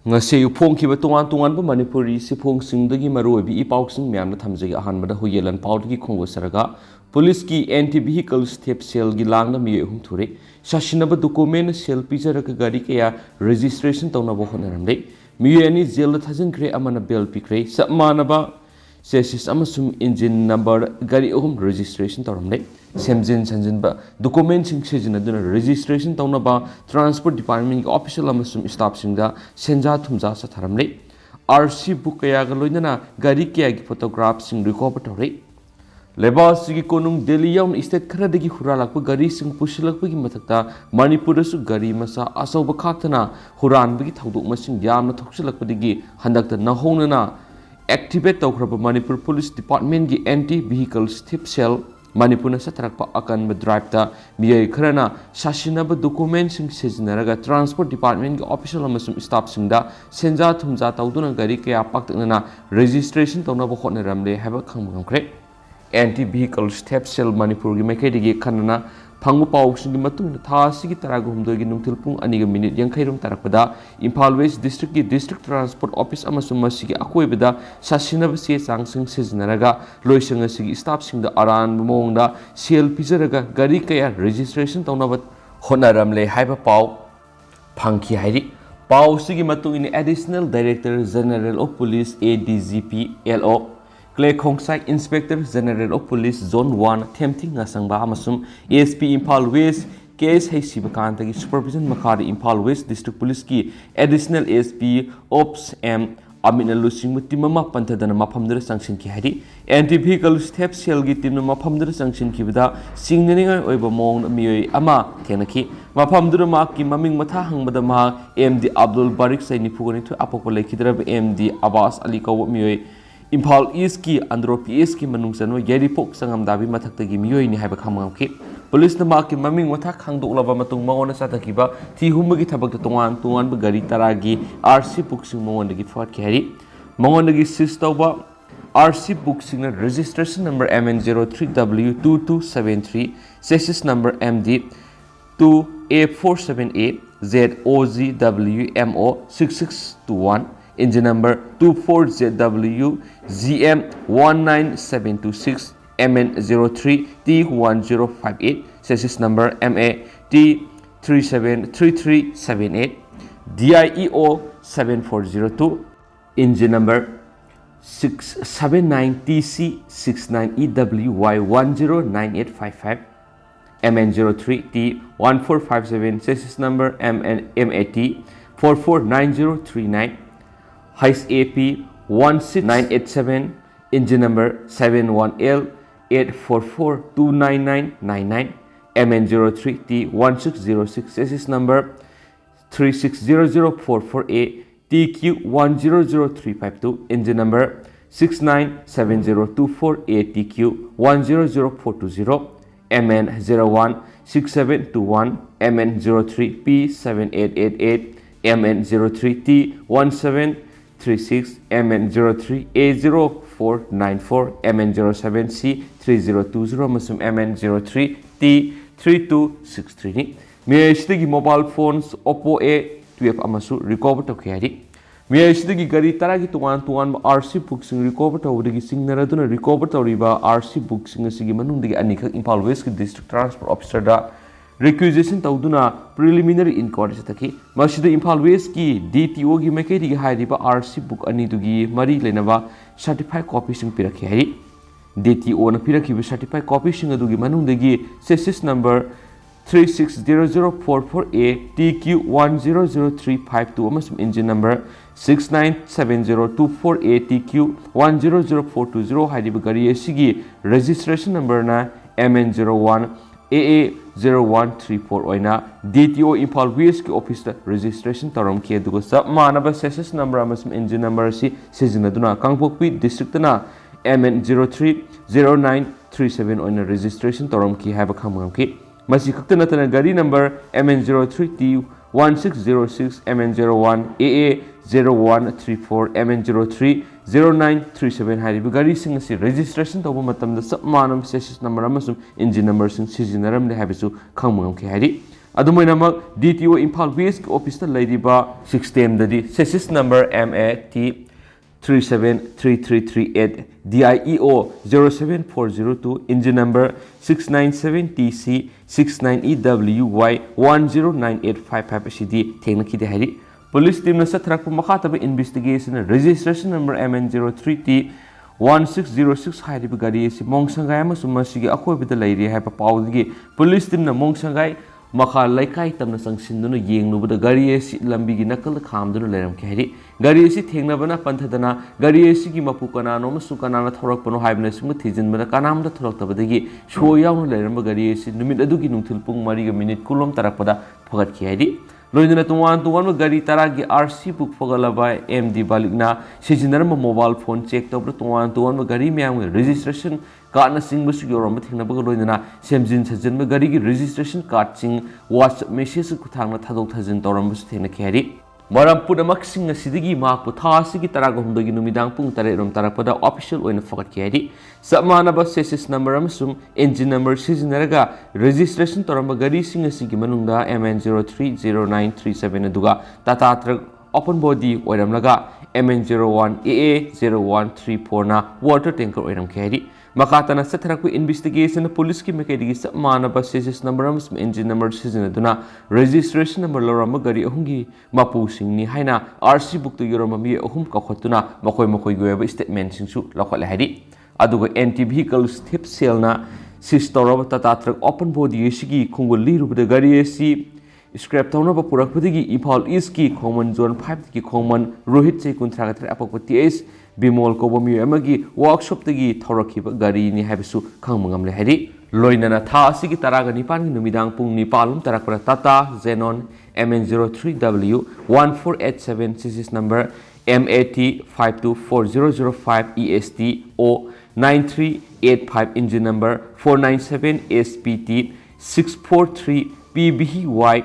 ngase yu phongkhiba tongan tongan ba manipuri sifong singdagi maroi ipauk sing myamna thamjagi ahanbada huyelan paudgi khonggo saraga police ki anti vehicle step cell gi langna mi hum thure sashinaba document cell pizaraka gari kaya registration tawna bo khonaramde mi ani jail thajin kre amana bel pikre sammanaba chassis amasum engine number gari ohum registration tawramde semjin sanjin ba document sing sejina duna registration tawna ba transport department ki official amasum staff singda senja thumja sa tharamle RC book kaya ga loinana gari kaya gi photograph sing recover tawre lebas gi konung delhi yaun state khara degi huralakpa gari sing pusilakpa gi mathakta manipur su gari masa asoba khaktana huran bagi thaudok masing yamna thoksilakpa degi handakta nahongnana activate tawkraba manipur police department gi anti vehicle step cell manipur na satrakpa akan ba drive ta miyai kharana sashinaba document sing sejinaraga transport department gi official amasum staff singda senja thumja tawduna gari kaya paktakna registration tawna bo khotnaramle haba khangmangkre anti vehicle step cell manipur gi mekai khanana phangbu paw singi matung tha sigi taraga humdo gi nungthil pung ani ga minute yankhai rum tarakpada Imphal West district gi district transport office amasum masigi akoibada sasinaba se changsing sejinaraga loisanga sigi staff singda aran mongda cell pizaraga gari kaya registration tawnaba honaramle haiba paw phangki hairi paw sigi matung in additional director general of police ADGP LO Clay Khongsai Inspector General of Police Zone 1 Themting Ngasangba amasum ASP Imphal West case haisiba kantagi supervision makhari Imphal West District Police ki additional ASP Ops M Amina Lusing Timama Pantadana Mapamdra sanction ki hari anti vehicle step cell gi timna mapamdra sanction ki bida singninga oiba mong miyoi ama thenaki mapamdra ma ki maming matha hangbada ma MD Abdul Barik Saini Phugani thu apokpa lekhidra MD Abbas Ali kaw miyoi Imphal East ki andro PS ki manungsanwa yaripok sangam dabi mathakta gi miyoi ni haiba khamangki police na ma ki maming mathak khangdoklaba matung mangona satakiba thi humgi thabak tongan tongan ba gari taragi RC book sing mongon gi fat ki hari mongon gi sis tawba RC book sing registration number MN03W2273 chassis number MD 2A47A ZOGWMO 6621 engine number 24ZW GM19726 MN03 T1058 chassis number MA T373378 DIEO 7402 engine number 679TC 69EWY109855 MN03 T1457 chassis number MAT 449039 Heis AP 16987 engine number 71L84429999 MN03 T1606 chassis number 360044A TQ100352 engine number 697024A TQ100420 MN016721 MN03 P7888 MN03 T1736 MN03A0494 MN07C 3020 masum MN03 T3263 ni Miyashidagi mobile phones Oppo A12 amasu recover tawkiyari Miyashidagi gari taragi tuwan RC book sing recover tawdagi singnaraduna recover tawriba RC book sing asigi manungdagi anikak Imphal West district transport officer da requisition tawduna preliminary inquiry sataki masida Imphal West ki DTO gi mekai gi hairiba RC book ani dugi mari lenaba certified copy sing pirakhi hari DTO na pirakhi certified copy sing adugi manungdagi chassis number 360044A TQ100352 amasum engine number 697024A TQ100420 hairiba gari asigi registration number na MN01 AA0134 oina DTO Imphal West ki office da registration taram ki adugo sab manaba chassis number amasum engine number si sejinaduna Kangpokpi district na MN03 0937 oina registration taram ki haiba khamam ki masi khakta natana gari number MN03 T1606 MN01 AA0134 MN03 0937 hairiba gari sing asi registration tawba matamda sab manam chassis number amasum engine number sing sijinaram le habisu khangmam ki hairi ꯑꯗꯨꯃꯥꯏꯅꯃꯛ DTO Imphal West office ꯂꯩꯔꯤꯕ ꯁꯤꯁꯇꯦꯝꯗꯗꯤ ꯁꯦꯁꯤꯁ number MAT 373338 DIEO 07402 engine number 697TC 69EWY 109855 ꯑꯁꯤꯗꯤ ꯊꯦꯡꯅꯈꯤꯗꯦ ꯍꯥꯏꯔꯤ police ꯇꯤꯝꯅ ꯆꯠꯊꯔꯛꯄ ꯃꯈꯥ ꯇꯥꯕ investigation registration number MN03T 1606 ꯍꯥꯏꯔꯤꯕ ꯒꯥꯔꯤ ꯑꯁꯤ ꯃꯣꯡꯁꯪꯒꯥꯏ ꯑꯃꯁꯨꯡ ꯃꯁꯤꯒꯤ ꯑꯀꯣꯏꯕꯗ ꯂꯩꯔꯤ ꯍꯥꯏꯕ ꯄꯥꯎꯗꯒꯤ ꯄꯨꯂꯤꯁ ꯇꯤꯝꯅ ꯃꯣꯡꯁꯪꯒꯥꯏ ꯃꯈꯥ ꯂꯩꯀꯥꯏ ꯇꯝꯅ ꯆꯪꯁꯤꯟꯗꯨꯅ ꯌꯦꯡꯂꯨꯕꯗ ꯒꯥꯔꯤ ꯑꯁꯤ ꯂꯝꯕꯤꯒꯤ ꯅꯥꯀꯜꯗ ꯈꯥꯝꯗꯨꯅ ꯂꯩꯔꯝꯈꯤ ꯍꯥꯏꯔꯤ ꯒꯥꯔꯤ ꯑꯁꯤ ꯊꯦꯡꯅꯕꯅ ꯄꯟꯊꯗꯅ ꯒꯥꯔꯤ ꯑꯁꯤꯒꯤ ꯃꯄꯨ ꯀꯅꯥꯅꯣ ꯑꯃꯁꯨꯡ ꯀꯅꯥꯅ ꯊꯧꯔꯛꯄꯅꯣ ꯍꯥꯏꯕꯅꯆꯤꯡꯕ ꯊꯤꯖꯤꯟꯕꯗ ꯀꯅꯥꯝꯇ ꯊꯣꯛꯂꯛꯇꯕꯗꯒꯤ ꯁꯣ ꯌꯥꯎꯅ ꯂꯩꯔꯝꯕ ꯒꯥꯔꯤ ꯑꯁꯤ ꯅꯨꯃꯤꯠ ꯑꯗꯨꯒꯤ ꯅꯨꯡꯊꯤꯜ ꯄꯨꯡ 4:19 ꯇꯥꯔꯛꯄꯗ ꯐꯒꯠꯈꯤ ꯍꯥꯏꯔꯤ ꯂꯣꯏꯅꯅ ꯇꯣꯉꯥꯟ ꯇꯣꯉꯥꯟꯕ ꯒꯥꯔꯤ 10ꯒꯤ RC ꯕꯨꯛ ꯐꯒꯠꯂꯕ MD ꯕꯥꯂꯤꯛꯅ ꯁꯤꯖꯤꯟꯅꯔꯝꯕ ꯃꯣꯕꯥꯏꯜ ꯐꯣꯟ ꯆꯦꯛ ꯇꯧꯕꯗ ꯇꯣꯉꯥꯟ ꯇꯣꯉꯥꯟꯕ ꯒꯥꯔꯤ ꯃꯌꯥꯝꯒꯤ ꯔꯦꯖꯤꯁꯇ꯭ꯔꯦꯁꯟ ꯀꯥꯔꯗꯅꯆꯤꯡꯕꯁꯨ ꯌꯧꯔꯝꯕ ꯊꯦꯡꯅꯕꯒ ꯂꯣꯏꯅꯅ ꯁꯦꯝꯖꯤꯟ ꯁꯥꯖꯤꯟꯕ ꯒꯥꯔꯤꯒꯤ ꯔꯦꯖꯤꯁꯇ꯭ꯔꯦꯁꯟ ꯀꯥꯔꯗꯁꯤꯡ WhatsApp ꯃꯦꯁꯦꯖ ꯈꯨꯠꯊꯥꯡꯗ ꯊꯥꯗꯣꯛ ꯊꯥꯖꯤꯟ ꯇꯧꯔꯝꯕꯁꯨ ꯊꯦꯡꯅꯈꯤ ꯍꯥꯏꯔꯤ ꯃꯔꯝ ꯄꯨꯝꯅꯃꯛꯁꯤꯡ ꯑꯁꯤꯗꯒꯤ ꯃꯍꯥꯛꯄꯨ ꯊꯥ ꯑꯁꯤꯒꯤ 13ꯒꯤ ꯅꯨꯃꯤꯗꯥꯡ ꯄꯨꯡ 8 ꯇꯥꯔꯛꯄꯗ ꯑꯣꯐꯤꯁꯤꯌꯦꯜ ꯑꯣꯏꯅ ꯐꯒꯠꯈꯤ ꯍꯥꯏꯔꯤ ꯆꯞ ꯃꯥꯟꯅꯕ ꯁꯦꯁꯤꯁ ꯅꯝꯕꯔ ꯑꯃꯁꯨꯡ ꯏꯟꯖꯤꯟ ꯅꯝꯕꯔ ꯁꯤꯖꯤꯟꯅꯔꯒ ꯔꯦꯖꯤꯁꯇ꯭ꯔꯦꯁꯟ ꯇꯧꯔꯝꯕ ꯒꯥꯔꯤꯁꯤꯡ ꯑꯁꯤꯒꯤ ꯃꯅꯨꯡꯗ MN030937 ꯑꯗꯨꯒ Tata truck open body oiramlaga MN01AA0134 na water tanker oiramkhe hari makatana satharakpu investigation police ki mekedi sa manaba series number amasum engine number sizinaduna registration number lorama gari ahungi mapu singni haina RC book to yorama mi ahum kakhotuna makoi goyaba statement singsu lakhole hari aduga anti vehicle step sale na sistoraba tata truck open body sigi khungul lirubada gari si scrap tawna purakpudigi Imphal East ki Khongman Zone 5 ki Khongman Rohit Chei Kunthragather apokpa TS Bimol Kobami amagi workshop tagi thorakhiba gari ni haibasu khangmangam le hari loinana tha asigi 19 numidang pung 9 tarakpara Tata Xenon MN03W 1487 series number MAT 524005 EST O 9385 engine number 497 SPT 643 PBY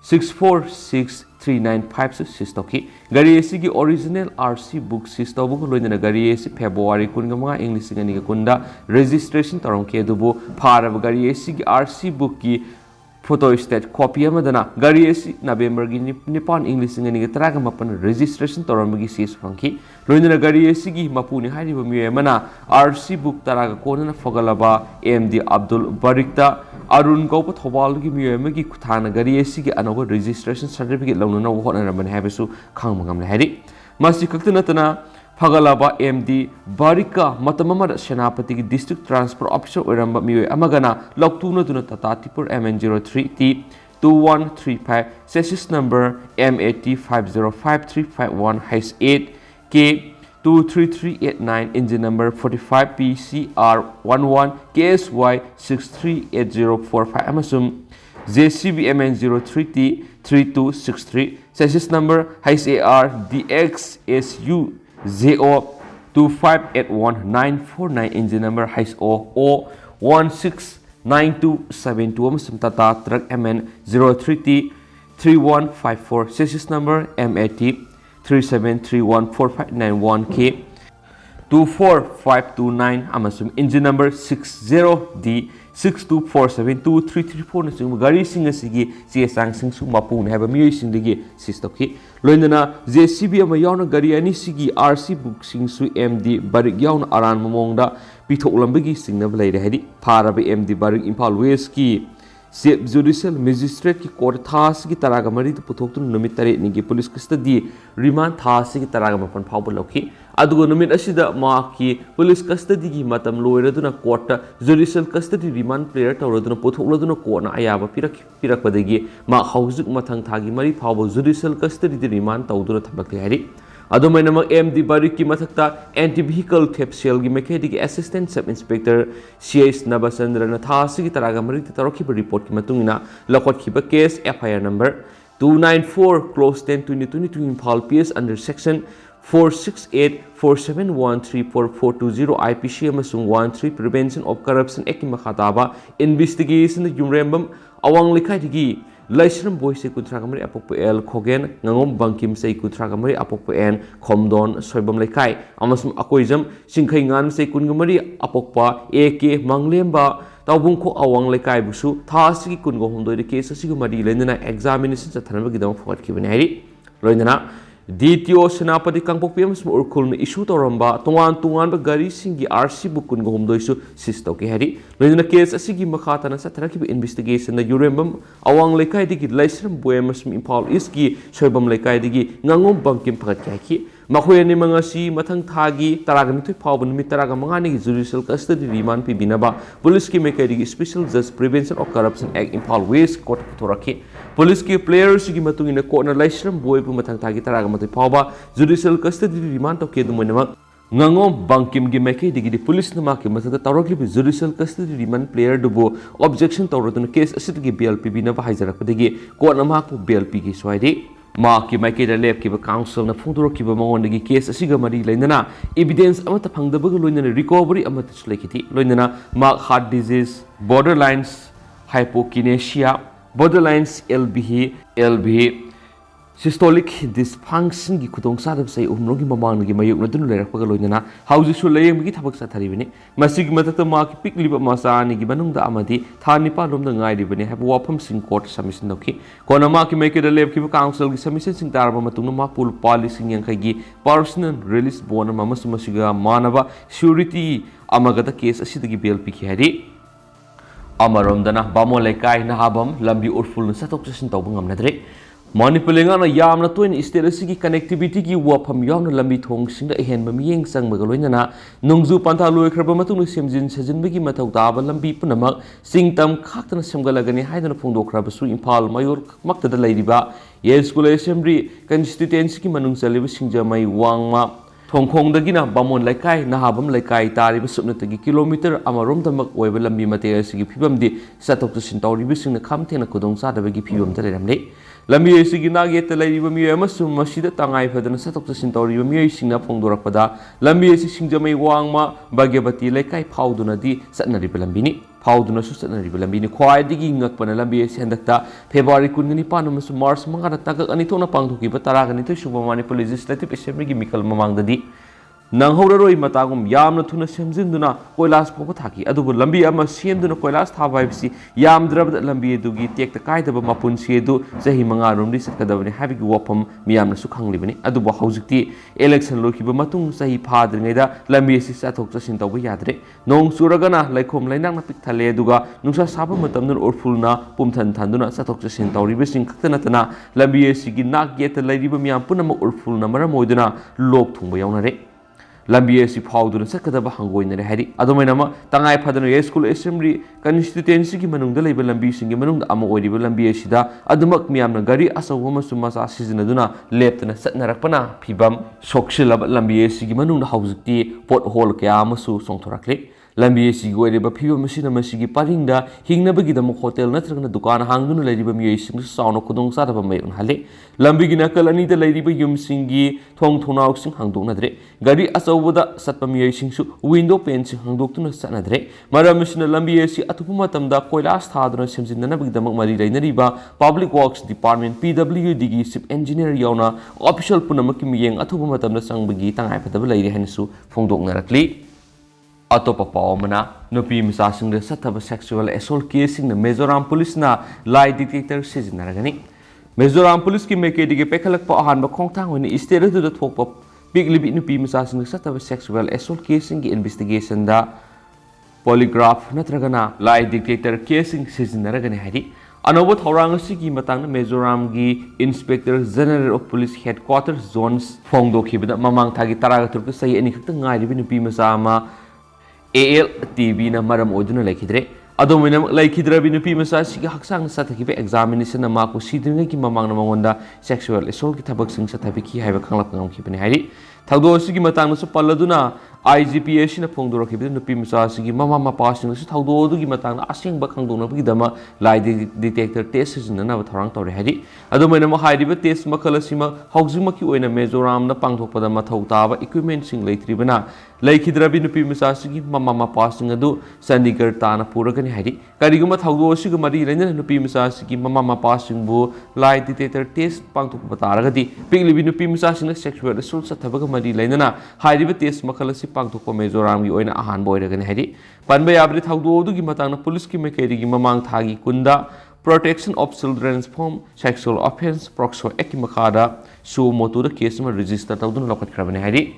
646395 sistoki gari asigi original RC book sistobu loinana gari asi February 15 English ngani kunda registration taronke dubu pharab gari asigi RC book ki photo state copy amadana gari asi November gi Nippon English ngani taraga mapan registration taramagi sis fanki loinana gari asigi mapuni hariba miyemana RC book taraga konana fogalaba MD Abdul Barikta Arun Gaupa Thobal gi miyemagi kuthana gari asigi anova registration certificate launana hotnaraman habesu khangmangam le hari masi kaktanatana Fagalaba MD Barika Matamama Senapati District Transport Officer Oramba Miwe Amagana Loktuna Duna Tatipur MN03T 2135 Chassis number MAT 505351 H 8 K 23389 engine number 45 PCR11 KSY 638045 Amasum JCB MN03T 3263 Chassis number HAR DXSU ZO 2581949 engine number HO 169272 amasum Tata Truck MN03T 3154 chassis number MAT 37314591K 24529 amasum engine number 60D 62472 na gari sing asigi CSang sing su mapu ne haba mi sing digi sistoki loinana JCB ama yauna gari ani sigi RC book sing su MD barik yauna aran mamongda pithoklambagi singna leire hedi pharabe MD barik Imphal West ki Chief Judicial Magistrate ki court thas ki taraga mari puthoktu numit tare ni ki police custody remand thas ki taraga mapan phawba lokhi adugo numit asida ma ki police custody gi matam loiraduna court judicial custody remand player tawraduna puthokladuna court na ayaba pirakpadagi ma haujuk mathang thagi mari phawba judicial custody di remand tawduna thabakli hari adumainama MD Barik ki mathakta anti vehicle theft cell gi mechanic assistant sub inspector CS Nabasandra na thasi gi taraga mari tarokhiba report ki matungina lakot khiba case FIR number 294 close 10 2022 Imphal PS under section 46847134420 IPC amasung 13 Prevention of Corruption Act ki makhataba investigation yumrembam awang likhai digi Laisram boy se kutragamari apokpo L Khogen ngangom bangkim se kutragamari apokpo N Khomdon soibam lekai amasum akoijam singkhai ngan se kungamari apokpa AK Manglemba ꯇꯥꯎꯕꯨꯡꯈꯣ ꯑꯋꯥꯡ ꯂꯩꯀꯥꯏꯕꯨꯁꯨ ꯊꯥ ꯑꯁꯤꯒꯤ ꯀꯨꯟꯒ ꯍꯨꯝꯗꯣꯏꯗ case ꯑꯁꯤꯒ ꯃꯔꯤ ꯂꯩꯅꯅ examination ꯆꯠꯊꯅꯕꯒꯤꯗꯃꯛ ꯐꯒꯠꯈꯤꯕꯅꯤ ꯍꯥꯏꯔꯤ ꯂꯣꯏꯅꯅ DTO Senapati Kangpokpi ꯑꯃꯁꯨꯡ ꯎꯈ꯭ꯔꯨꯜꯅ ꯏꯁꯨ ꯇꯧꯔꯝꯕ ꯇꯣꯉꯥꯟ ꯇꯣꯉꯥꯟꯕ ꯒꯥꯔꯤꯁꯤꯡꯒꯤ RC ꯕꯨꯛ ꯀꯨꯟꯒ ꯍꯨꯝꯗꯣꯏꯁꯨ ꯁꯤꯖ ꯇꯧꯈꯤ ꯍꯥꯏꯔꯤ ꯂꯣꯏꯅꯅ ꯀꯦꯁ ꯑꯁꯤꯒꯤ ꯃꯈꯥ ꯇꯥꯅ ꯆꯠꯊꯔꯛꯈꯤꯕ ꯏꯟꯚꯦꯁꯇꯤꯒꯦꯁꯟꯗ ꯌꯨꯔꯦꯝꯕꯝ ꯑꯋꯥꯡ ꯂꯩꯀꯥꯏꯗꯒꯤ ꯂꯩꯁ꯭ꯔꯝ ꯕꯣꯏ ꯑꯃꯁꯨꯡ ꯏꯝꯐꯥꯜ ꯏꯁꯀꯤ ꯁꯣꯏꯕꯝ ꯂꯩꯀꯥꯏꯗꯒꯤ ꯉꯥꯉꯣꯝ ꯕꯪꯀꯤꯝ ꯐꯒꯠꯈꯤ ꯍꯥꯏꯈꯤ ꯃꯈꯣꯏ ꯑꯅꯤꯃꯛ ꯑꯁꯤ ꯃꯊꯪ ꯊꯥꯒꯤ 12 ꯐꯥꯎꯕ ꯅꯨꯃꯤꯠ 15ꯅꯤ ꯖꯨꯗꯤꯁꯤꯌꯦꯜ ꯀꯁꯇꯗꯤ ꯔꯤꯃꯥꯟ ꯄꯤꯕꯤꯅꯕ ꯄꯨꯂꯤꯁꯀꯤ ꯃꯥꯏꯀꯩꯗꯒꯤ special just prevention of corruption ꯑꯦꯛ ꯏꯝꯐꯥꯜ ꯋꯦꯁ ꯀꯣꯔꯠ ꯄꯨꯊꯣꯔꯛꯈꯤ ꯄꯨꯂꯤꯁꯀꯤ ꯄ꯭ꯂꯦꯌꯔꯁꯤꯒꯤ ꯃꯇꯨꯡ ꯏꯟꯅ ꯀꯣꯔꯠꯅ ꯂꯩꯁ꯭ꯔꯝ ꯕꯣꯏꯕꯨ ꯃꯊꯪ ꯊꯥꯒꯤ 13 ꯐꯥꯎꯕ ꯖꯨꯗꯤꯁꯤꯌꯦꯜ ꯀꯁꯇꯗꯤ ꯔꯤꯃꯥꯟ ꯇꯧꯈꯤ ꯑꯗꯨꯃꯥꯏꯅꯃꯛ ngangom bangkimgi maikhaidagi police na maki mathakta tawraklibi judicial custody remand player dubu objection tawraduna case asidagi bail pibina ba haijarakpadagi court na makpu bail pigi swaidi maki maikaida lepkiba council na phungdorkiba mangondagi case asiga mari lainana evidence amata phangdabaga loinana recovery amata sulekiti loinana mark heart disease borderlines hypokinesia borderlines LBH systolic dysfunction gi khudong sadab sai umrogi mamanggi mayuk na dun lerakpaga loinana hauji su layemgi thabak sa tharibini masig matakta ma ki pikliba masa ni gi banungda amadi thanipa lomda ngai ribani have wafam sing court submission dokhi kona ma ki make the lab ki council gi submission sing tarba matungna ma pul policy yang kai gi personal release bond mama sumasiga manaba surety amagata case asidagi bail pikhi hari amaromdana bamo lekai na habam lambi urful na satok sasin tawba ngamnadre Manipulanga na yamna toin state asigi connectivity gi wafam yamna lambi thong singda ehenba miyeng sangbaga loinana nungju pantha loikraba matungna semjin sajinbagi mathau taba lambi punamak singtam khaktana semgalagani haidana phongdokraba su Imphal Mayor maktada leiriba Yale School Assembly constituency ki manung chaliba singjamai wangma thongkhongdagina bamon laikai nahabam laikai tariba supnatagi kilometer amaromdamak oiba lambi mate asigi phibamdi satok sin tawribi singna khamthena kudong sadabagi phibamda leramle lambi asigi nageta leiriba mi amasum masida tangai phadana satok sin tawriba mi singna phongdorakpada lambi asi singjamai wangma bagyabati laikai phauduna di satnariba lambini phauduna su satnariba lambini khwaidigi ngakpana lambi asi handakta February 19 amasum March 5 tagak ani thona pangthokiba 12 suba Manipur Legislative Assembly gi mikal mamangdadi nanghoraroi matagum yamna thuna semjinduna koilas phoba thaki adubu lambi ama semduna koilas thaba haibsi yamdrabda lambi dugi tekta kaidaba mapun sedu chahi 5 romdi sakadabani habigi wafam miyamna su khanglibani adubu haujikti election lokiba matung chahi phadringaida lambi si chathok chasin tawba yadre nong suragana laikhom lainakna pikthale duga nungsa saba matamna orfulna pumthan thanduna chathok chasin tawriba sing khaktanatana lambi si gi nak yeta lairiba miyam punama orfulna maramoiduna lok thungba yawnare lambi asi phauduna sakadaba hangoinare hari adomainama tangai phadana Yale School Assembly constituency gi manungda leiba lambi singi manungda ama oiriba lambi asida adumak miyamna gari asawa masu masa sizinaduna leptana satnarakpana phibam sokshilaba lambi asi gi manungda haujikti pothole kya amasu songthorakle lambi asi gi oiriba phibam masina masigi paringda hingnabagidam hotel natragna dukan hangduna leiriba miyai sing sauna kudong sadaba mayon hale lambi gi nakal ani da leiriba yum singi thong thonau sing hangdoknadre gari asawada satpa miyai singsu window pane sing hangdoktuna satnadre maramasina lambi asi atupa matamda koilas thaduna semjinnabagidamak mari leinariba Public Works Department PWD gi chief engineer yauna official punamaki miyeng atupa matamda sangbagi tangai phadaba leiri hansu phongdoknarakli Atopa paumana nupi misasingda sathaba sexual assault case singna Mizoram police na lie detector sizinaragani Mizoram police ki maikhaidagi pekhalakpa ahanba khongthang hoina state adu da thokpa piglibi nupi misasingda sathaba sexual assault case singi investigation da polygraph natragana lie detector case sing sizinaragani hari anobo thorang asigi matangna Mizoram gi Inspector General of Police Headquarters Zones phongdokhibada mamang thagi 13 sai ani khakta ngairibi nupi masa ama ALTV na maram oduna laikidre adomina laikidrabi nupi masa siga haksang sathaki examination na maku sidringa ki mamang na mangonda sexual assault ki thabak sing sathaki haiba khanglap ngam khibani hari thagdo sigi matang na su palladuna IGPS na phongdorakhibi nupi masa sigi mama mapa sing su thagdo dugi matang na asengba khangdona bagi dama lie detector test sina na thorang tawre hari adomina ma hairiba test makhala sima haujima ki oina Mizoram na pangthokpada mathau taba equipment sing leitribana laikhidrabi nupi masa sigi mama mapa sing adu Chandigarh tana puragani hari kariguma thagdo siga mari laina nupi masa sigi mama mapa sing bu lie detector test pangthokpa taragadi piglibi nupi masa sing sexual assault sathabaga mari laina hairiba test makhala si पांथोक मेजोराम की ओइना Ahaan बोइरगने हैदि पनबे याबदि थाउदोदुगी मतांगना police की मेकेरी ममांग थागी कुंदा Protection of Children's from Sexual Offense Proxo Eki Makada Su Motuda case register Taudun Lokat Krabane Hadi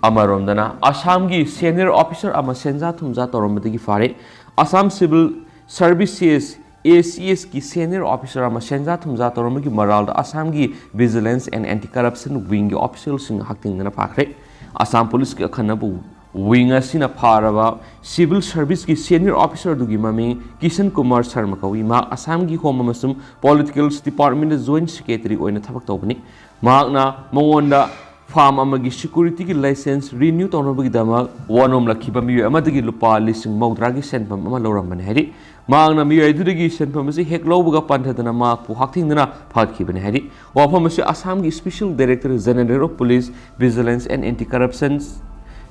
Amarondana Assam gi senior officer Ama Senza Tumza Toromati Fare Assam Civil Services ACS ki senior officer Ama Senza Tumza Toromaki Maral Assam gi Vigilance and Anti-Corruption Wing officials in Hakting Pakre Assam Police ki Kanabu Wing asina paraba civil service ki senior officer dugi mami Kishan Kumar Sharma kawi ma Assam gi home amasum political department joint secretary oina thabak tawbani maakna mongonda farm amagi security ki license renew tawnabagi dama wanom lakhiba mi amadagi lupa lising mawdra gi senpam ama loramani hari maakna mi aidudagi senpam asi hek lawbaga panthadana ma pu hakthingdana phatkibani hari wafam asi Assam gi special director general of police vigilance and anti-corruption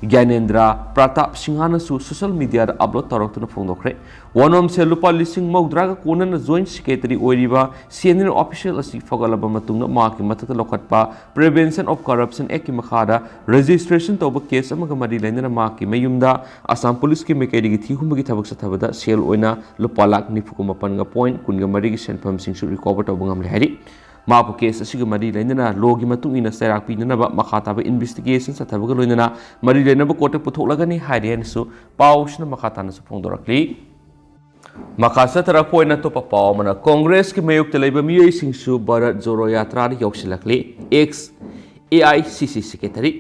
Gyanendra Pratap Singhana su social media upload Tarotuna Fondokre. One of Selupa listing Mogdraga Kunan joint secretary Oiriba, senior official as Fogalabamatuna Mark Matata Lokatpa, prevention of corruption Ekimakada, registration to case Amagamadi Lena Maki Mayumda, Assam Police Kimekadi Humagitabaksatavada, Sel Oina, Lupalak Nifukumapanga Point, Kungamari Senpam Sing should recover to Bungam Hedi. Mapu case asiga mari lainana logi matung ina serak pinana makataba investigation sa tabaga loinana mari lainaba kote putholaga ni haiden su pausna makatana su phongdorakli makasa tara poina to papaw mana congress ki mayuk telaiba miyai singsu Bharat Joro Yatra ri yoksilakli ex AICC secretary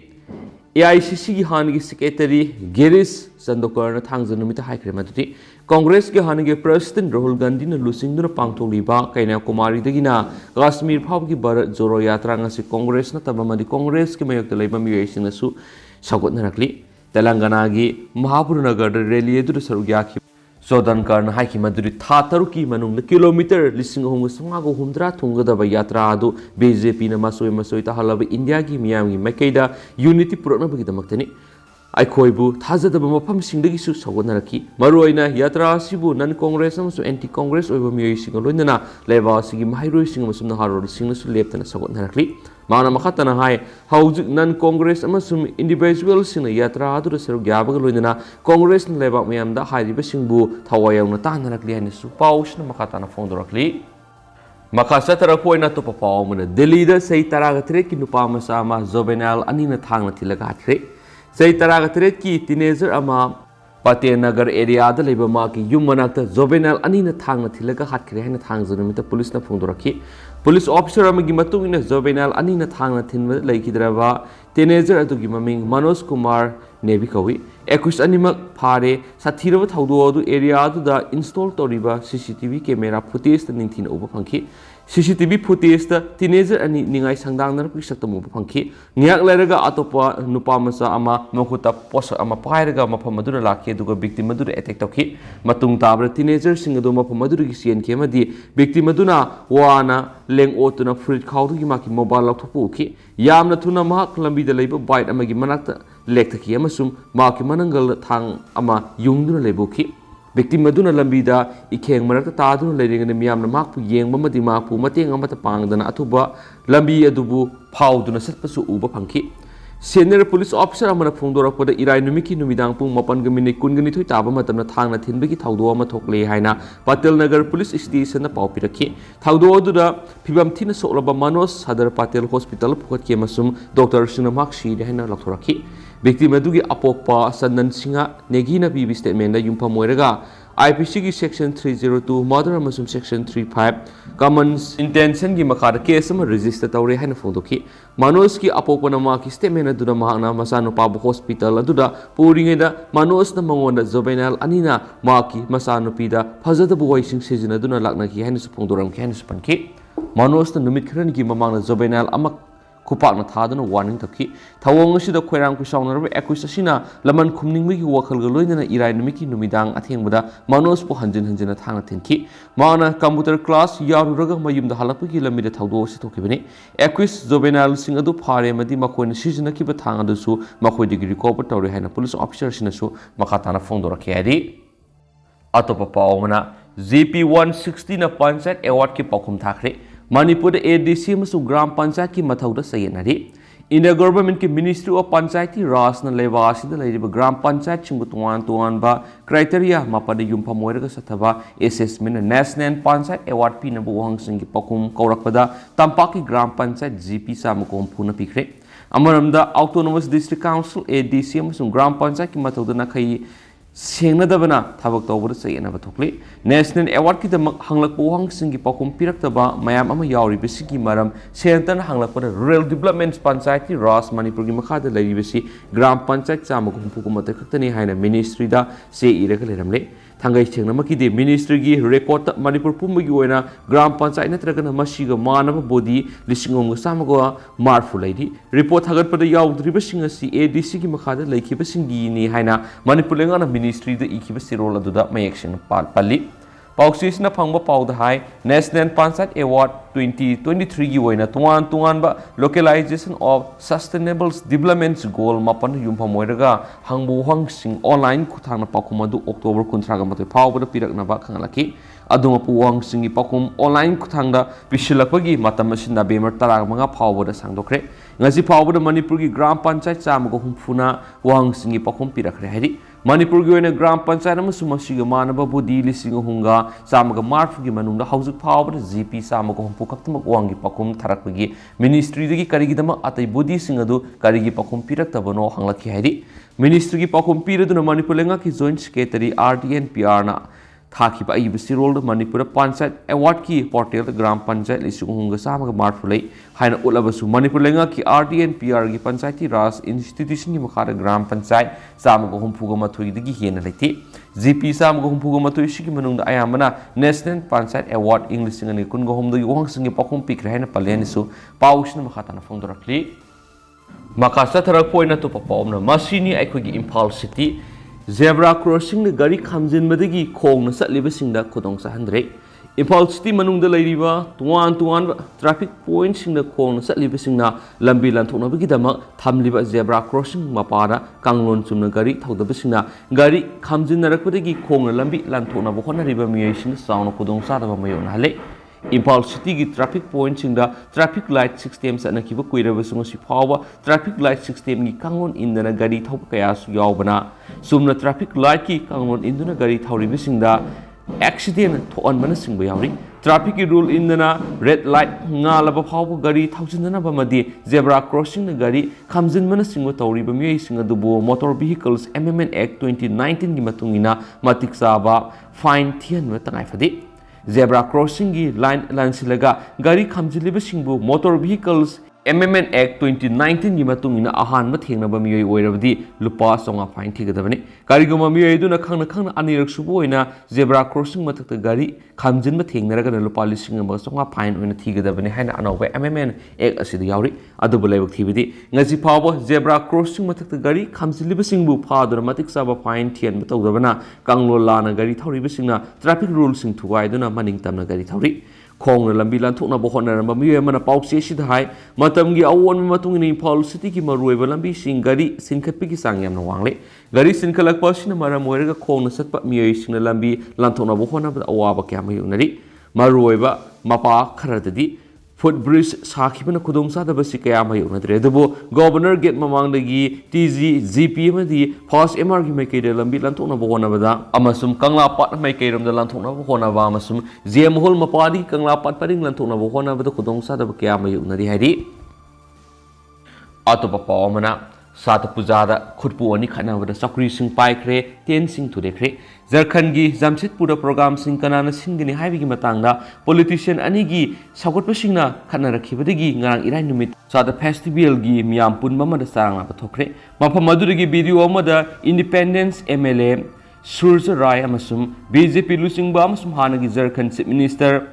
AICC ki hangi secretary Girish Chandokarna Thangna numita Hatkhre madudi Congress ke hange President Rahul Gandhi na lusingduna pangtholiba Kaina Kumari dagina Kashmir phab ki Bharat Joro Yatra ngasi Congress na tabamadi Congress ke mayok telaiba miyai singsu sagotna rakli Telangana gi Mahaburnagar rally edu sarugya ki Sodan karna haiki maduri thataru ki manung kilometer lising hong sangago humdra thungada ba yatra adu BJP na masoi ta halaba India gi miyam gi makaida unity purona bagi damaktani Aikhoibu thajadaba mafam singdagi su sagonaraki maroina yatra sibu nan congress amsu anti congress oiba miyoi singa loinana leba sigi mahairoi singa masum na haror singa su leptana sagonaraki mana makhatana hai haujuk nan congress amasum individual singa yatra adu seru gyabaga loinana congress na leba mayamda hairiba singbu thawayawna tanarakli ani su pausna makhatana fondorakli Makasa tarapoina to papaw muna Delhi da sei taragatre ki Nupamacha ama Juvenile anina Thangna Thillaga Hatkhre Sei taragatre ki teenager ama Pate Nagar area da leba ma ki yum manakta Juvenile anina Thangna Thillaga Hatkhre haina thangzunamita police na phongdoraki police officer amagi matungina Juvenile anina Thangna thinba laikhidraba teenager adugi maming Manoj Kumar Nevi kawi 21 animak phare sathiraba thaudo adu area adu da install toriba CCTV camera footage ningthin uba phangki CCTV footage ta teenager ani ningai sangdang nar pisak tamu phangki ngiak leraga atopa Nupamacha ama makuta pos ama pairaga mafam madura lakhe duga victim madura attack tokhi matung tabra teenager sing adu mafam madura gi sian kemadi victim maduna wana leng otuna fruit khawdu gi maki mobile lakthpu ki yamna thuna mahak lambi da leiba bite amagi manakta lekthaki amasum maki manangal thang ama yungduna leiboki victim maduna lambida ikheng marakta taduna leringana miyamna makpu yengba madi makpu mateng amata pangdana athuba lambi adubu phawduna satpasu uba phangki senior police officer amana phongdorakpada irai numiki numidang pung 8:19 taba matamna thangna thinbagi thawdo ama thokle haina Patel Nagar police station na pawpirakhi thawdo aduda phibam thina soklaba Manoj Sadar Patel hospital phukatki amasum Dr. Sinamak shi haina lakhorakhi victim adugi apokpa Sandan Singha negina bibi statement na yumpa moiraga IPC ki section 302 murder amasum section 35 common intention gi makara case ama register tawre haina phongdoki Manoj ki apokpana ma ki statement aduna mahana masano pabu hospital aduda puringeda Manoj na mangonda Juvenile anina ma ki masano pida phajada bu waising sejina aduna lakna ki haina phongdoram ki haina panki Manoj na numit khran gi mamangna Juvenile amak Kupak na thadana warning taki thawong asida khoirang kusawnarba ekusasina laman khumningmi wakal galoina irai numiki numidang athengbuda Manoj po hanjin thangna thinki mana computer class yaruraga mayumda halakpagi lamida thawdo si thokibani equis Juvenile sing adu phare madi makoina sizina kiba thang adu su makoi digi recover tawre haina police officer sina su makatana phongdorakhi adi atopa pawmana GP 160 na panchayat award ki pakhum thakre Manipur ADC masu Gram Panchayat ki mathauda sayenari India government ki Ministry of Panchayati Raj na leba asida laiba Gram Panchayat chingbu tuan ba criteria mapada yumpa moiraga sathaba assessment National Panchayat Award pi na buwang singi pakum kaurakpada tampaki Gram Panchayat GP samukom puna pikre amaramda Autonomous District Council ADC amasung Gram Panchayat ki matawdana kai sengnadabana thabak tawbada sayana thokle National Award ki damak hanglak buwang singi pakum piraktaba mayam ama yauri besiki maram center hanglakpada Rural Development Panchayati Raj Manipur gi makhada lairibesi Gram Panchayat chamagum pukumata kaktani haina ministry da se iraga leramle thangai chengnamaki de ministry gi record Manipur pumgi oina Gram Panchayat natragana masiga manaba body lisingom ga samago marfu laidi report hagatpada yaudribesinga si ADC gi makhada laikhibesingi ni haina Manipur lengana ministry da ikiba sirol aduda mayekshin pali Pauksisna phangba pauda hai National Panchayat Award 2023 gi oina tuan ba localization of sustainable development goal mapan yumpa moiraga hangbu hangsing online kuthana pakumadu October 13 phawbada pirakna ba khangalaki aduma puwang singi pakum online kuthangda pisilakpagi matam asin November 15 phawbada sangdokre ngasi phawbada Manipur gi Gram Panchayat chamaga humfuna wang singi pakum pirakre hari Manipur gi oina Gram Panchayat amasung masiga manaba bodi lisinga hunga samaga marfu gi manungda haujik phawbada GP samaga humpu kaptamak wangi pakum tharakpagi ministry dagi karigidama atai bodi singadu karigi pakum piraktabano hanglaki hari ministry gi pakum piraduna Manipur lenga ki joint secretary RDNPR na Thaki ba ibisi role Manipur Panchayat Award ki portal Gram Panchayat lisung sama ke marfulai haina ulabasu Manipur lenga ki RDNPR ki Panchayati Raj institution ki makhara Gram Panchayat sama ko humpuga mathui digi hena leti GP sama ko humpuga mathui shi ki manung da ayamana National Panchayat Award English ngani kun go hom do wang singi pakum pikra haina palenisu paushna makhata na fongdorakli makasa tharak poina to papomna masini aikhogi Imphal City Zebra crossing the gari khamjin madagi khong na satliba singda khudong sahandre Imphal City manungda lairiba tuan traffic point singda khong na satliba singna lambi lanthokna bagi dama thamliba zebra crossing mapada kanglon chumna gari thaudaba singna gari khamjin narakpadagi khong na lambi lanthokna bokhona riba miyai singda sauna khudong sadaba mayona hale Imphal City ki traffic point singda traffic light system sa nakiba kuiraba sunga si phawa traffic light system gi kangon indana gari thaupa kaya su yawbana sumna traffic light ki kangon induna gari thauriba singda accident thoan mana singba yawri traffic ki rule indana red light ngalaba phawa gari thaujindana bamadi zebra crossing na gari khamjin mana singwa tauriba miyai singa dubo Motor Vehicles Amendment Act 2019 gi matungina matik saba fine thian ma tangai phadi Zebra crossing gi line lansilaga gari khamjiliba singbu Motor Vehicles Amendment Act 2019 gi matungina ahan ma thengnaba miyoi oirabdi lupa songa fine thigadabani karigoma miyoi duna khangna anirak subu oina zebra crossing matakta gari khamjin ma thengnaraga na lupa lising ma songa fine oina thigadabani haina anawba Amendment Act asida yauri adubu laibak thibidi ngaji phawa zebra crossing matakta gari khamjiliba singbu phadura matik saba fine thian ma tawdabana kanglo lana gari thauriba singna traffic rules sing thuwai duna maning tamna gari thauri khong na lambi lan thokna bo khona ramba miye mana paukse sid hai matam gi awon matung ni Imphal City ki maruiba lambi sing gari sinkhatpi ki sang yamna wangle gari sinkhalak pa sina mara moiraga khong na satpa miye sing lambi lan thokna bo khona awaba kya mayu nari maruiba mapa kharadadi footbridge sakhibana khudong sadaba si kaya mayu nadre dabo governor gate mamangdagi TG GP amadi first MR gi mai kaide lambi lan thokna bo khona bada amasum kangla pat mai kairam da lan thokna bo khona ba amasum GM hol mapadi kangla pat paring lan thokna bo khona bada khudong sadaba kaya mayu nari hari atopa pawamana Sata Pujada khutpu ani khanabada sakri sing paikre ten sing thudekre Jharkhand gi Jamshedpur program sing kanana singini haibigi matangda politician ani gi sagotpa singna khana rakhibadagi ngarang irai numit Sata festival gi miyam punma mada sarangna pathokre mafam madurigi video amada Independence MLA Surja Rai amasum BJP lusingba amasum hanagi Jharkhand Chief Minister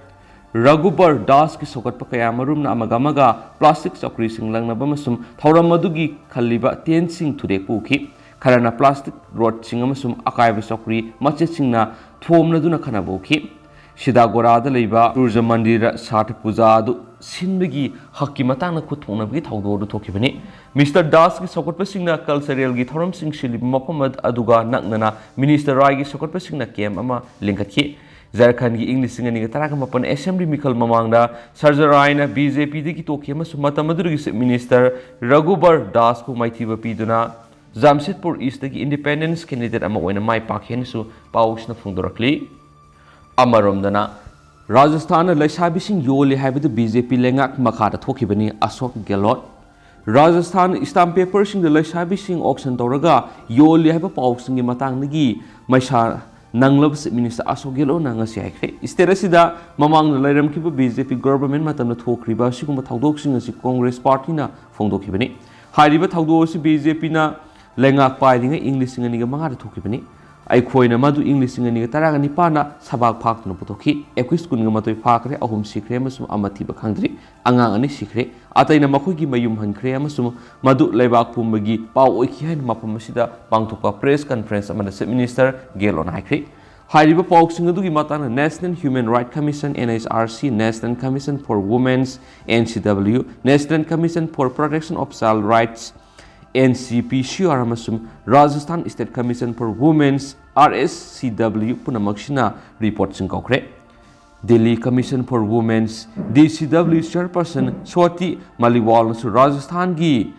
Raghubar Das ki sokat pa kaya marum na amagamaga plastic sakri sing lang na bamasum thauram madugi khaliba ten sing thude puki kharana plastic rod sing amasum akai ba sakri mache sing na thom na duna khana boki sida gora da leiba Durja Mandira Sat Puja du sinbagi hakki matang na khuthona bi thaudo du thokibani Mr Das ki sokat pa sing na cultural gi thoram sing silib mapamad aduga naknana Minister Rai gi sokat pa sing na kem ama linkatki Jharkhand ki English singa ni tara ka mapan assembly mikal mamangda Sarjarai na BJP de ki toki ama sumata maduri ki minister Raghubar Das pu maithi ba piduna Jamshedpur East ki independence candidate ama oina mai pakhen su paus na phungdorakli amaromdana Rajasthan laisabi sing yoli haibadu BJP lengak makada thoki bani Ashok Gehlot Rajasthan stamp paper sing the laisabi sing auction toraga yoli haiba paus sing matang nagi maisa nanglab minister Ashok Gehlot na ngasi haikre istera sida mamang lairam ki BJP government matam na thokriba siguma thaudok sing asi Congress party na phongdoki bani hariba thaudok si BJP na lengak pairinga English sing ani ga mangada thoki bani Aikhoina madu English sing ani taraga nipana sabak phak no putoki 21 kun matoi phakre ahum sikre amasum amati ba khangdri angang ani sikre ataina makhoi gi mayum hankre amasum madu leibak pumbagi pau oiki hain mapam sida pangthokpa press conference amana minister Gehlot haikre hariba pau sing adu gi matana National Human Rights Commission NHRC National Commission for Women's NCW National Commission for Protection of Child Rights NCPC amasum Rajasthan State Commission for Women's RSCW punamaksina report sing Ukhre Delhi Commission for Women's DCW chairperson Swati Maliwal su Rajasthan gi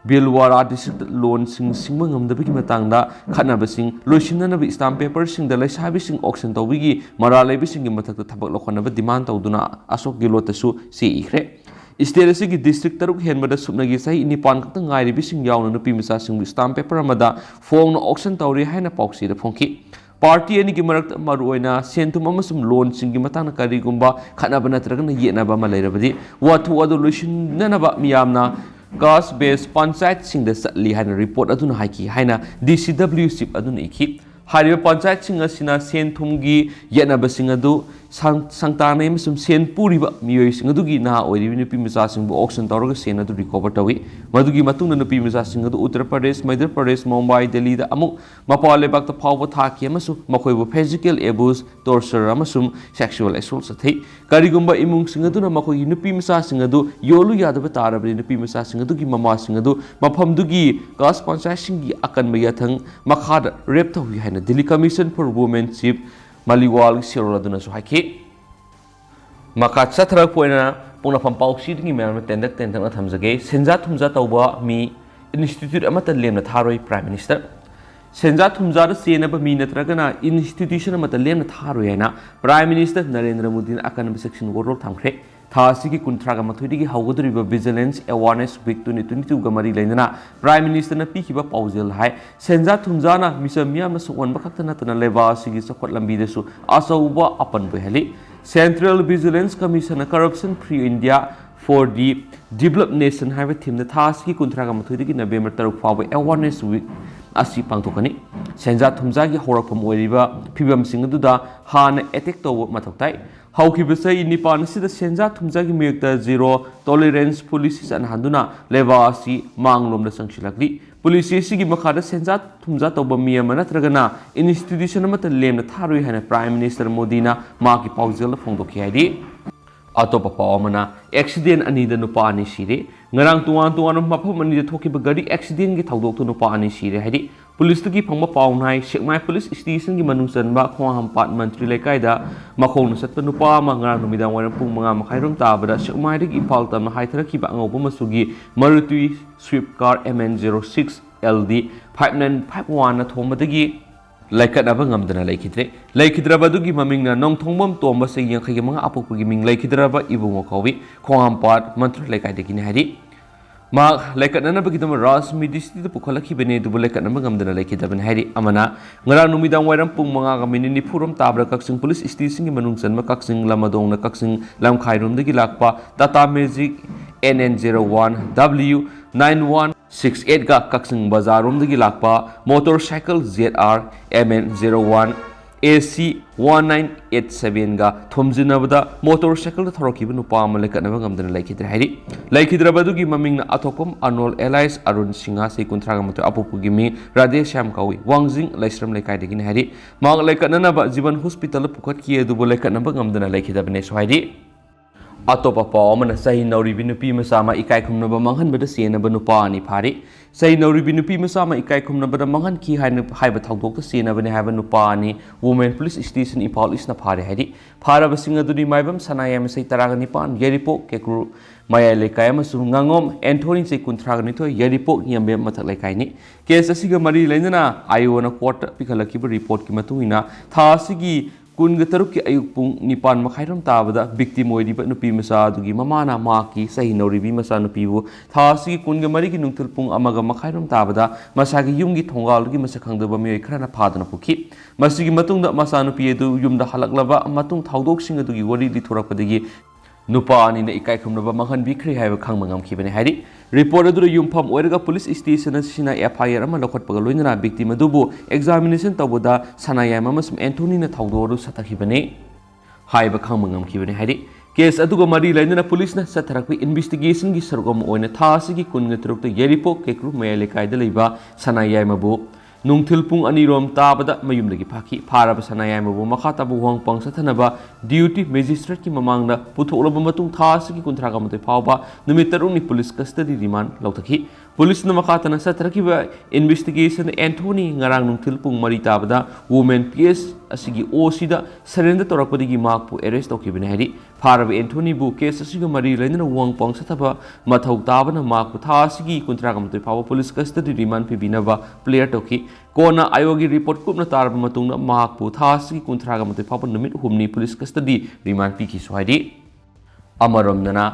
Bhilwara district loan sing singmangamdabigi matangda khanaba sing loisinna stamp paper sing da laisabi sing auction tawigi maralebi sing mathakta thabak lokhonaba demand tawduna Ashok Gehlot su Ikre State ki district taruk henbada subnagi sahi nipan kakta ngai bising yauna nupi misa sing stamp paper amada phone auction tawri haina pauksi da phongki party ani ki marak maruina sentum amasum loan sing gi matana kari gumba khanaba natragana yenaba ma leirabadi watu adu lution nanaba miyamna caste based panchayat sing da satli haina report aduna haiki haina DCW sip aduna ikhi hariba panchayat sing asina sentum gi yenaba sing adu Sangtana amasum sen puriba miyoi sing adugi na oiribi nupi misa sing bu auction tawraga sen adu recover tawi madugi matungna nupi misa sing adu Uttar Pradesh Madhya Pradesh Mumbai Delhi da amuk mapa lebak ta phawba thaki amasu makhoi bu physical abuse torture amasum sexual assault sathei karigumba imung sing adu na makhoi nupi misa sing adu yolu yadaba tarabri nupi misa sing adu gi mama sing adu mafam dugi caste panchayat sing gi akan mayathang makhada rape tawi haina Delhi Commission for Women Chief Maliwal Siroladuna su haiki maka chathrak poina pungna pham pauksi dingi mem tendak tentang thamjage senja thumja tawba mi institute amata lemna tharoi prime minister senja thumja da sena ba mi natragana institution amata lemna tharoi haina prime minister Narendra Modi akan section gorok thamkhre thasi ki kuntraga mathodi gi haugodriba vigilance awareness week 2022 ga mari leinana prime minister na pikhiba paujel hai senja thumja na misamya na suwan bakakta na tana leba sigi sakot lambi desu asauba apan behali Central Vigilance Commission Corruption Free India for the Developed Nation have theme the task ki kuntraga mathodi gi November 3 fawa awareness week asi pangthokani senja thumja gi horakpam oiriba phibam sing adu da hana attack to mathoktai haukibasai nipan sida senja thumja gi mekta zero tolerance policies an handuna leva asi manglom da sangsilakli policy sigi makhada senja thumja toba mi amana tragana institution amata lemna tharoi hana prime minister Modi na maki paujel phongdokhi haidi atopa pawamana accident ani da nupa ani sire ngarang tuan mafam ani da thoki ba gari accident gi thaudok tu nupa ani sire haidi police gi phangma pawnai sekmai police station gi manung chanba khwaham pat mantri lekai da makhong satpa nupa ma ngarang numidang waram pung manga makhairom tabada sekmai rig impal tam haithara ki ba ngoba masugi Maruti Swift car MN06 LD 5951 na thomadagi laikadaba ngamdana laikhidraba dugi mamingna nongthongbam tomba se yankhai manga apokgi ming laikhidraba ibungo kawi khwaham pat mantri lekai de gini hadi ma laikadana bagidam ras midisi de pukhalaki bene du laikadana ngamdana laikhidaban hari amana ngara numidang wairam pung manga ga minini phurom tabra kaksing police station gi manung chanma kaksing lamadong na kaksing lamkhairum degi lakpa Tata Magic NN01 W9168 ga kaksing bazarum degi lakpa motorcycle ZR MN01 AC1987 ga thomjinabada motorcycle thoroki bu nupa ma lekana ngamdana laikhidra hairi laikhidrabadu gi mamingna athopam Arnold Elias Arun Singha se kuntraga matu apupu gi mi Radhesham kawi Wangjing Laisram lekai de gi hairi mang lekana na ba Jiban Hospital pukhat ki edu bu lekana ngamdana laikhidabne so hairi ꯑꯇꯣꯞꯄ ꯄꯥꯎ ꯑꯃꯅ ꯆꯍꯤ ꯅꯧꯔꯤꯕꯤ ꯅꯨꯄꯤ ꯃꯆꯥ ꯑꯃ ꯏꯀꯥꯏ ꯈꯨꯝꯅꯕ ꯃꯥꯡꯍꯟꯕꯗ ꯆꯦꯟꯅꯕ ꯅꯨꯄꯥ ꯑꯅꯤ ꯐꯥꯔꯤ ꯆꯍꯤ ꯅꯧꯔꯤꯕꯤ ꯅꯨꯄꯤ ꯃꯆꯥ ꯑꯃ ꯏꯀꯥꯏ ꯈꯨꯝꯅꯕꯗ ꯃꯥꯡꯍꯟꯈꯤ ꯍꯥꯏꯕ ꯊꯧꯗꯣꯛꯇ ꯆꯦꯟꯅꯕꯅꯤ ꯍꯥꯏꯕ ꯅꯨꯄꯥ ꯑꯅꯤ ꯋꯨꯃꯦꯟ ꯄꯨꯂꯤꯁ ꯁ꯭ꯇꯦꯁꯟ ꯏꯝꯐꯥꯜ ꯏꯁꯅ ꯐꯥꯔꯦ ꯍꯥꯏꯔꯤ ꯐꯥꯔꯕꯁꯤꯡ ꯑꯗꯨꯗꯤ ꯃꯥꯏꯕꯝ ꯁꯅꯥꯌꯥꯏ ꯆꯍꯤ 19 ꯌꯥꯏꯔꯤꯄꯣꯛ ꯀꯦꯀ꯭ꯔꯨ ꯃꯌꯥꯏ ꯂꯩꯀꯥꯏ ꯑꯃꯁꯨꯡ ꯉꯥꯉꯣꯝ ꯑꯦꯟꯊꯣꯅꯤ ꯆꯍꯤ 22 ꯌꯥꯏꯔꯤꯄꯣꯛ ꯌꯦꯝꯕꯦꯝ ꯃꯊꯛ ꯂꯩꯀꯥꯏꯅꯤ ꯀꯦꯁ ꯑꯁꯤꯒ ꯃꯔꯤ ꯂꯩꯅꯅ ꯑꯥꯏꯑꯣꯅ ꯀꯣꯔꯠꯇ ꯄꯤꯈꯠꯂꯛꯈꯤꯕ ꯔꯤꯄꯣꯔꯠꯀꯤ ꯃꯇꯨꯡ ꯏꯟꯅ ꯊꯥ ꯑꯁꯤꯒꯤ 23 ꯑꯌꯨꯛ ꯄꯨꯡ 9:30 ꯇꯥꯕꯗ ꯕꯤꯛꯇꯤꯝ ꯑꯣꯏꯔꯤꯕ ꯅꯨꯄꯤ ꯃꯆꯥ ꯑꯗꯨꯒꯤ ꯃꯃꯥꯅ ꯃꯍꯥꯛꯀꯤ ꯆꯍꯤ ꯅꯧꯔꯤꯕꯤ ꯃꯆꯥꯅꯨꯄꯤꯕꯨ ꯊꯥ ꯑꯁꯤꯒꯤ 23 ꯅꯨꯡꯊꯤꯜ ꯄꯨꯡ 1:30 ꯇꯥꯕꯗ ꯃꯁꯥꯒꯤ ꯌꯨꯝꯒꯤ ꯊꯣꯡꯒꯥꯜꯗꯒꯤ ꯃꯁꯛ ꯈꯪꯗꯕ ꯃꯤꯑꯣꯏ ꯈꯔꯅ ꯐꯥꯗꯨꯅ ꯄꯨꯈꯤ ꯃꯁꯤꯒꯤ ꯃꯇꯨꯡꯗ ꯃꯆꯥꯅꯨꯄꯤ ꯑꯗꯨ ꯌꯨꯝꯗ ꯍꯜꯂꯛꯂꯕ ꯃꯇꯨꯡ ꯊꯧꯗꯣꯛꯁꯤꯡ ꯑꯗꯨꯒꯤ ꯋꯥꯔꯤ ꯂꯤꯊꯣꯔꯛꯄꯗꯒꯤ नुपा अनिना इकाई खुमनबा मंगनबिख्रे हाइबा खांबा ngamkhibane हाइरि report Adoor युमफम ओइरगा police station असिना एफआईआर अमा लखटपगा लोइनना विक्टिम अदुबु एग्जामिनेशन तबदा सनायाम अमसुम एंथोनीना थाउदोरु सतखिबने हाइबा खांबा ngamkhibane हाइरि केस अदुगा मरी लैनना पुलिसना सथरकपि इन्वेस्टिगेशन की सरगम ओइना थासिगी 23 येरिपोक केक्रु मेलेकाइदा लैबा सनायामबु नुंगथिल पुंग अनिरोम ताबदा मयुमदगी फाखी फारब सनायामबु मखाताबु वांगपंग सथनबा ड्यूटी मजिस्ट्रेट की ममांगदा पुथोलब मतुंग थासिगी 19 फावबा नुमित तरुंगनि पुलिस कस्टडी रिमांड लौथखी पुलिस न मखातना सथरकिबा इन्वेस्टिगेशन एंथोनी ngarang नुंगथिल पुंग मरी ताबदा वुमेन पीएस असिगी ओसीदा सरेंडर तोरकपदगी माकपु अरेस्ट तौखिबने हाइरि फारब एंथोनी बु केस असिगा मरी लैनना वांगपंग सथबा मथौ ताबना माकपु थासिगी 19 फावबा पुलिस कस्टडी रिमांड पिबिनबा प्लेयर तौखी कोना आयोगी रिपोर्ट कुपना तारब मतुंगना माकपु थासिगी 19 फावबा नुमित हुमनी पुलिस कस्टडी रिमांड पिखि सुहाइरि अमरमदना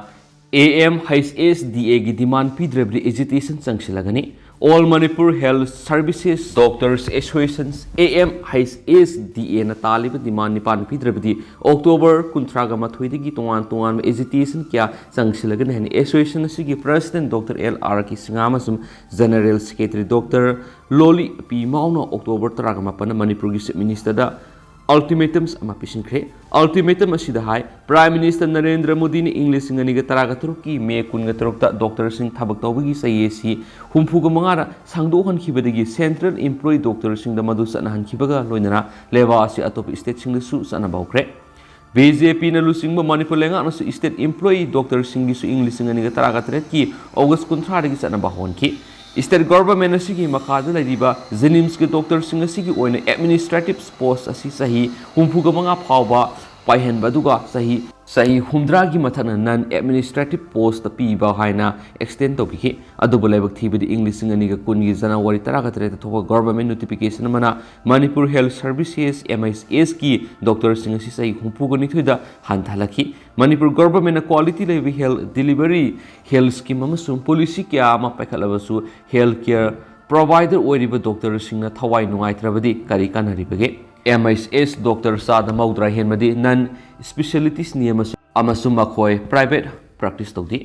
AMHSDA की डिमांड पीद्रबरी एजिटेशन चंगसिलगनी All Manipur Health Services Doctors Associations AMHSDA na taliba demand निपान पीद्रबदी अक्टोबर 19 की तोंगान एजिटेशन क्या चंगसिलगन है एसोसिएशन की प्रेसिडेंट डॉक्टर LR की सिंगामसुम जनरल सेक्रेटरी डॉक्टर लोली पी माउना अक्टोबर 19 मणिपुर की चीफ मिनिस्टर दा ultimatums ama pisinkhre ultimatum asida hai prime minister narendra modi ni english ngani ga taraga turuki me kunga turukta doctor sing thabak tawbagi sayesi humfuga mangara sangdo han khibadagi central employee doctor sing da madu sana han khibaga loinara lewa asi atop state sing su sana bawkre BJP na lusing mo manipur lenga na su state employee doctor sing gi su english ngani ga taraga tret ki august 19 gi sana bahon ki State government asigi makada laiba Zenims ke doctor sing asigi oina administrative post asi sahi humfuga manga phawba paihen baduga sahi humdra gi mathana non administrative post piba haina extend to biki adubu laibak thibidi english ngani ga kun gi January 13 thoba government notification mana Manipur Health Services MHS ki doctor sing asi sahi humfuga ni thoida hanthalaki Manipur government quality level health delivery health scheme amasung policy kya ama paikalabasu health care provider oiriba doctor singna thawai nungaitrabadi kari kanaribage MHS doctor sada maudra henmadi non specialties ni amasum makhoi private practice tawdi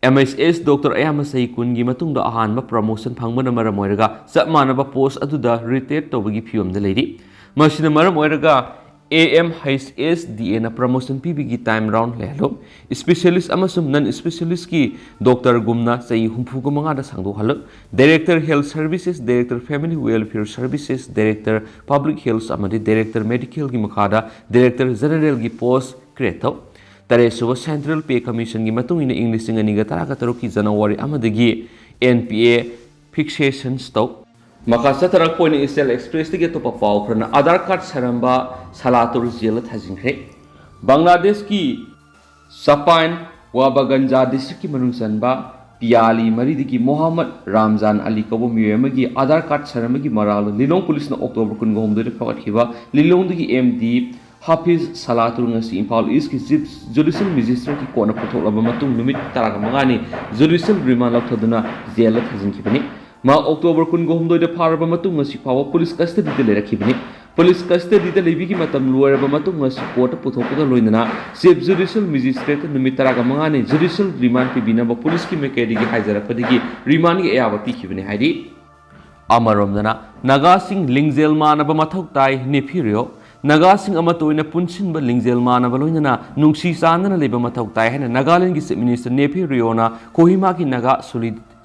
MHS doctor ayama sahi kungi matungda ahanba promotion phangmana maram oiraga sapmanaba post aduda retire tawbagi phium da leiri masina maram oiraga AMHSDA na promotion PBG time round lehlo specialist amasum non specialist ki doctor gumna sahi humfu ko manga da sangdo halo director health services director family welfare services director public health amadi director medical gi makhada director general gi post create tare suba central pay commission gi matung ina english ngani ga tara ka taruki January amadagi NPA fixations to Makasa tarak point Israel Express tige to papaw krana Aadhaar card saramba salatur jail thajingkhre Bangladesh ki Sapain Wabaganja district ki manung sanba Piali maridiki Muhammad Ramzan Ali kabu miyamagi Aadhaar card saramba gi maral Lilong police na October 19 fakat khiba Lilong digi MD Hafiz Salatur ngasi Impal East ki judicial magistrate ki kona puthok laba matung numit taraga mangani judicial remand laktaduna jail thajingkhibani Ma October 19 da faraba matung ngasi fawa police custody de lerakibani police custody de lebigi matam luaraba matung ngasi court puthokda loinana chief judicial magistrate numit taraga mangani judicial remand pibina ba police ki mekedi gi hajara padigi remand gi ayaba pikibani haidi amaromdana naga sing lingjel manaba mathok tai nefirio naga sing ama toina punsin ba lingjel manaba loinana nungsi sanana leba mathok tai hena Nagaland gi chief minister nefirio na Kohima ki naga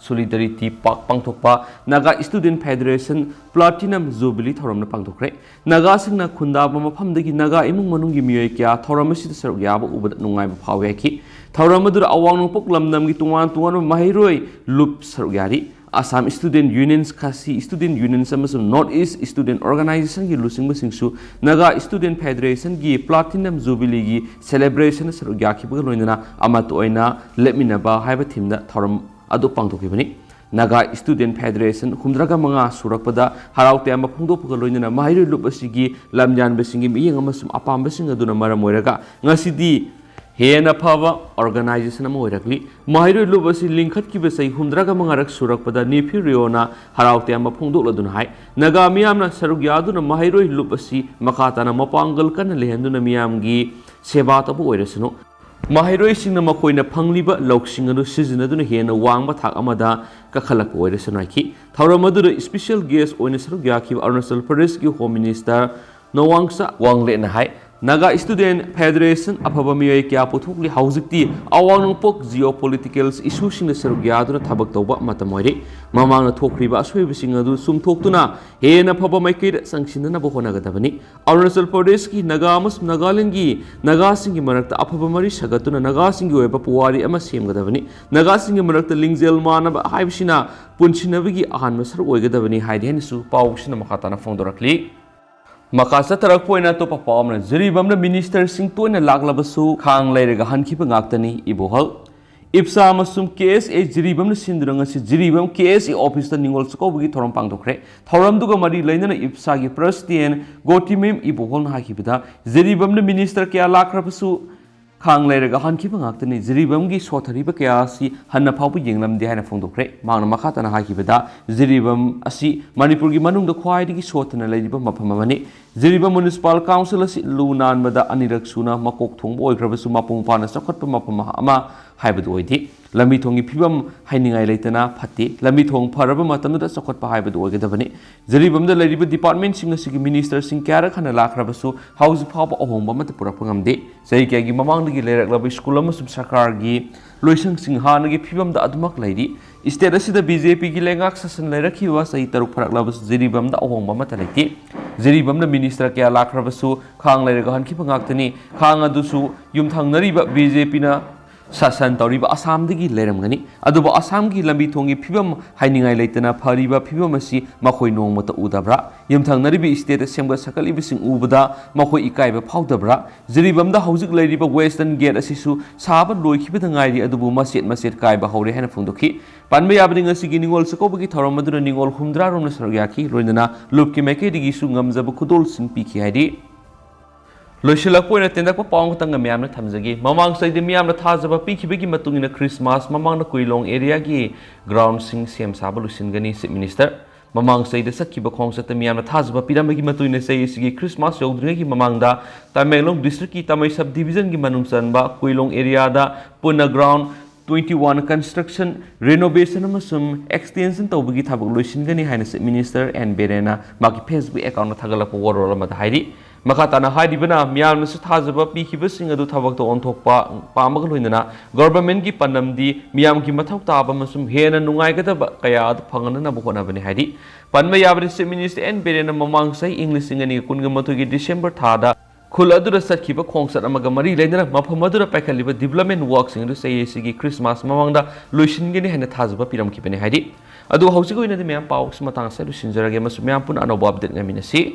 solidarity park pangthokpa Naga Student Federation Platinum Jubilee thoramna pangthokre Naga singna khunda ba mafamdagi Naga imung manunggi miyoi kya thoramasi saruk yaba ubad nungai ba phawe ki thoramadura awang nungpok lamnam gi tungan mahiroi loop saruk yari Assam Student Unions Khasi Student Unions amasung North East Student Organization gi lusing basingsu Naga Student Federation gi Platinum Jubilee gi celebration saruk yaki ba loinana amat oina lepminaba haiba thimna thoram adu pangthokibani Naga Student Federation humdraga manga surakpada haraute ama phungdopga loinana mahiroi loop asigi lamjan basingi miyeng amasum apam basing aduna maram oiraga ngasidi Hena Pava organization Moirakli, Mahiro Lubasi Linkat Kibasai, Hundraga Mangarak Surakpada, Nipi Riona, Harautiama Pundula Naga Miamna Sarugiaduna, Mahiro Lubasi, Makatana Mapangal Kan Lehenduna Miamgi, Sebata Boyresano. Mahiro Sinama Koina Pangliba, Loksingano Seasonaduna Hena, Wang Batak Amada, Kakalak Boyresanaki, Tauramadu, special guest on Sarugiaki, Arnasal Perescu Home Minister, no Wangsa, Wang Lenahai. Naga Student Federation apaba miyoi kya puthukli hauzikti awang pok geopolitical issues sing serugya thabak tawba matamoire mamang thokriba aswebising adu sumthoktuna hena phaba maikir sangshinna bo honagadabani Arunachal Pradesh ki Naga amas Nagaland gi Naga sing gi marakta apaba mari sagatuna Naga sing gi weba puwari ama semgadabani Naga sing gi marakta lingjel manaba haibsina punchinabi gi ahan masar oigadabani haidi henisu pawsina makatana fongdorakli Makasa tarak poina to papamna jiribamna minister sing toina laglabasu khang leirega hankipa ngaktani ibohal ipsa amasum KSA jiribamna sinduranga si jiribam KSA office ta ningol sukobugi thoram pangdokre thoram duga mari leinana ipsa gi president gotimem ibohol na hakibida jiribamna minister kya lakrabasu khang leirega hankipa ngaktani jiribamgi sothariba kya si hanna phawbu yenglamde haina phongdokre mangna makhatana hakibida jiribam asi manipur gi manungda khwaidigi sothana leiriba mafam amani Jiribam Municipal Council asi lunan mada anirak suna makok thongbo oigrabasu mapung pana sakhatpa mafam ama haibadu oidi lambi thongi phibam hainingai leitana phatti lambi thong pharaba matamda sakhatpa haibadu oigadabani Jiribam da leiriba department sing asigi minister sing kyara khana lakhrabasu house phaba ohongba mata purakpa ngamde sei kyagi mamangdagi leiraklaba school amasum sarkar gi loisang sing hanagi phibam da adumak leiri state asida BJP gi lengak sasan leirakhiwa sei taruk pharaklabas Jiribam da ohongba mata leiti Jiribam da minister kya lakhrabasu khang leiraga hankipa ngaktani khang adusu yumthangnariba BJP na sasan tawriba Assam digi leiramgani aduba Assam gi lambi thongi phibam hainingai leitana phariba phibam asi makhoi nongmata udabra yumthangnaribi state semga sakalibi sing ubada makhoi ikaiba phawdabra Jiribam da hauzik leiriba western gate asisu saba loikhibida ngairi adubu maset kaiba hore hena phungdokhi Panbe yabring asigi ningol sakobugi thoramadura ningol humdra romna saryaki roinana lupki meke digi su ngamjaba khudol sing pikhi haidi Loishilak poina tendak pa pawng tanga miyamna thamjagi mamang saidi miyamna thajaba pikhibagi matungina Christmas mamang na Kuilong area gi ground sing sem saba lusingani chief minister mamang saidi sakhiba khongsata miyamna thajaba piramagi matungina sei sigi Christmas yogdringi mamang da Tamenglong district ki Tamai sub division gi manungchanba Kuilong area da puna ground 21 construction renovation amasum extension tawbagi thabak loisingani haina chief minister and berena maki Facebook account na thagalapa warol amada hairi Makatana haidibana miyamna su thajaba pikhiba sing adu thabak to onthokpa pamaga loinana government gi panamdi miyam gi mathau taba masum hena nungai gadaba kaya adu phangana na bokona bani haidi panma yabri chief minister and berena mamang sai english singani kunga mathu gi December thada khul adura sakhiba khongsat amaga mari leinana mafam adura paikaliba development work sing adu sei sigi Christmas mamangda loisingeni hena thajaba piram ki bani haidi adu hausigo ina de miyam paw smatang sai lusinjarage masum miyam pun anoba update ngamina si